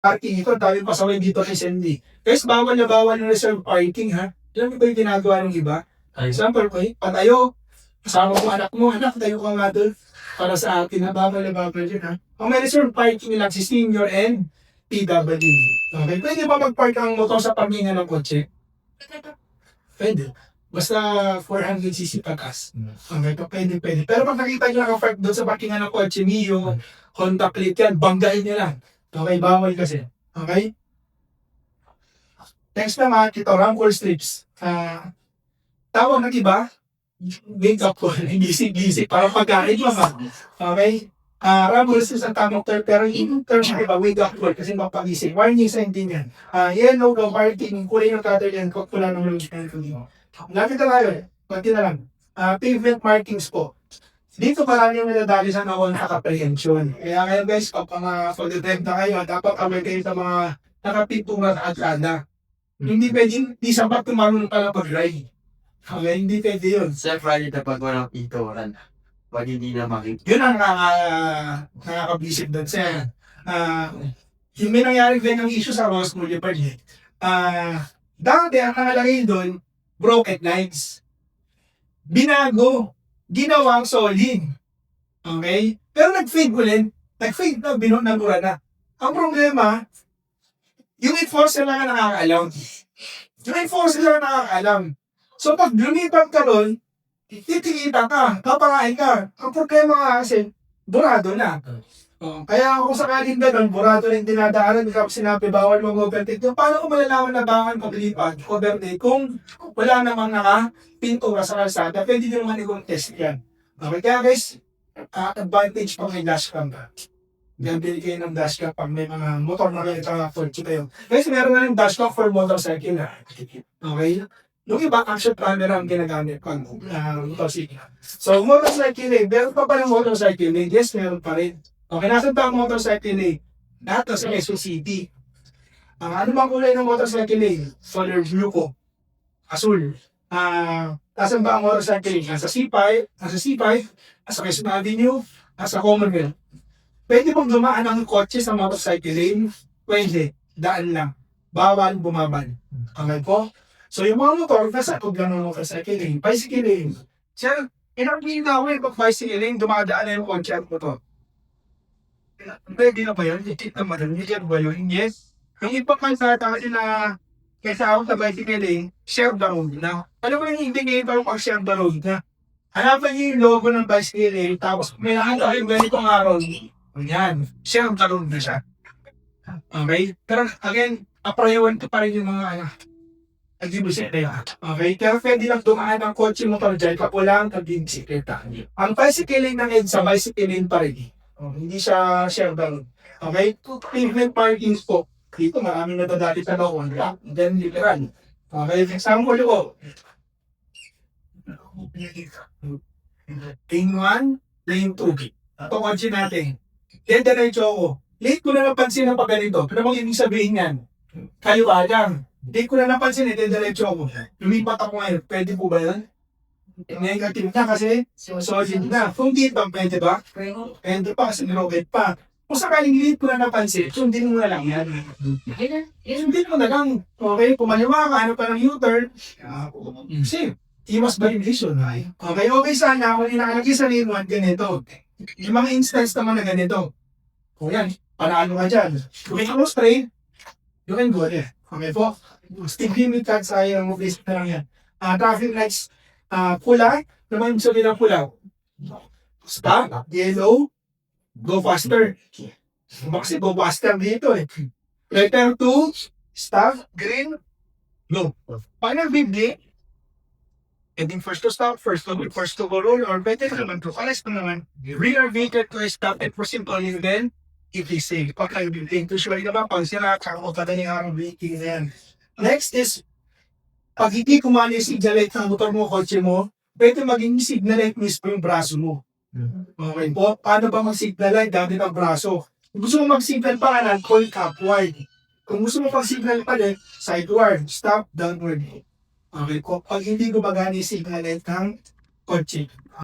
parking ito, dami pasaway dito kay Sandy. Guys, bawal na bawal yung reserve parking ha. Alam mo ba yung ginagawa ng iba? Example ko, patayo, kasama mo anak, tayo ka nga doon. Para sa akin, ha, bawal na bawal yun ha. Ang may reserve parking lang si senior and PWD. Okay, pwede ba mag-park ang motor sa parkingan ng kotse? Pwede. Basta 400cc pagkas. Okay, pwede. Pero pag nakita nyo naka-park doon sa parkingan ng kotse, Mio, Honda Click yan, banggain nyo lang. Okay, bawal kasi. Okay? Next naman, ito, rumble strips. Tawag ng iba, wake up call, gising. Parang pagkain mo ba? Okay? Rumble strips ang tamang term, pero yung term ng iba, wake up call, kasi mapagising. Warning sign din yan. Yellow, no, parking, kulay ng cutter yan, pula ng road. Lapit na tayo, konti na lang. Pavement markings po. Dito parang yung nadadali sa nawang naka-prehension. Kaya ngayon guys, kapag pag-detect na kayo, dapat aware kayo sa mga nakapintungan at atlada. Hindi pwede, di sapat kung marunong ka na pag-drive. Okay, hindi pwede yun. Sir, Friday kapag walang pinturan, pag hindi na makikita. Yun ang nakakabisip doon. Sir, yung may nangyari din ng issue sa Ross Boulevard eh. Dati ang nakalagay doon, broken lines. Binago, ginawang solid. Okay? Pero nag-fade ulit. Nag-fade na, binunagura na. Ang problema, yung enforcer lang ang nakakaalam. Yung enforcer lang ang nakakaalam. So pag lumipat ka doon, titikita ka, papangain ka. Ang problema nga kasi, burado na. Kaya kung sakaling gano'n, burado na yung dinadaanan, kapag sinabi bawal mag-overtake, paano ko malalaman na bawal maglipat, overtake, kung wala namang pintura sa kalsada, pwede nyo naman i-contest yan. Okay, kaya guys, advantage pag may dashcam ka. Bili kayo ng dashcam pag may mga motor na kayo, fortune kayo. Guys, meron na yung dashcam for motorcycle na. Okay? Yung iba, action camera ang ginagamit pag motorcycle. So, motorcycle lane, meron pa pa ng motorcycle lane? Yes, meron pa rin. Okay, nasan ba ang motorcycle lane? Lahat sa SOCD. Ano bang kulay ng motorcycle lane? Color blue ko. Asul. Nasan ba ang motorcycle lane? Nasa C5, nasa Quezon Avenue, nasa Commonwealth. Pwede bang dumaan ang kotse sa motorcycle lane? Pwede. Daan lang. Bawal bumabal. Okay po? So yung mga motor, nasa tug lang ng motorcycle lane. Bicycle lane. Sir, inarpin na ako pag bicycle lane, dumadaan na yung kotse at motor. Pwede na ba yun? Legit na madam. Legit ba yun? Yes. Yung iba pa sa tao na kaysa ako sa bicycle lane, share the road na. Ano ba yung indicator pag share the road na? Hanapan niyo yung logo ng bicycle lane, tapos may nakita yung ganitong araw. Yan. Share the road na siya. Okay? Pero again, priority pa rin yung mga nagbibisikleta yun. Okay? Pero pwede lang dumaan ang kotse motor dyan, kapulang nagbibisikleta. Ang bicycle lane ng EDSA, bicycle lane pa rin. Hindi siya share the road. Okay? Pavement parkings po. Dito maraming nadadali sa loob. Then literal. Okay? Example ko. Lane 1, lane 2. Ito kotse natin. Then diretso ako. Late ko na napansin ang pagganito. Ano bang ibig sabihin yan? Kaliwa lang. Late ko na napansin then diretso ako. Lumipat ako ngayon. Pwede po ba yun? Negative na kasi solid na. Kung dito, pwede ba? Pwede pa kasi nilobet pa. Kung sakaling late ko na napansin, sundin mo na lang yan. Sundin mo na lang. Okay, pumaliwa ka, ano pa ng U-turn. Kasi, iwas violation. Okay, sana kung inakalagay sa lane 1, ganito. Yung mga instance naman na ganito. O yan, panalo ka dyan. Kung may close train, you can go there. Okay po? Stick limit card sa yung place na lang yan. Traffic lights, pula, naman sabihin ng pula. Stop, yellow, go faster. Kasi go faster dito eh. Letter 2, stop, green, go. Final bibli, heading first to stop, first to go roll, or better naman to alas pa naman. Rear vehicle to stop and proceed only then, if they say, pag kayo bibling to sure naman, pag sila kakakota ni araw blinking na yan. Next is, pag hindi kumali yung signal light ng motor mo, kotse mo, pwede maging signal light mismo yung braso mo. Okay po? Paano ba mag-signal light dati ng braso? Kung gusto mo mag-signal pa kanan, call upward. Kung gusto mo pag-signal pa rin, sideward, stop, downward. Okay po? Pag hindi gumagana yung signal light ng kotse,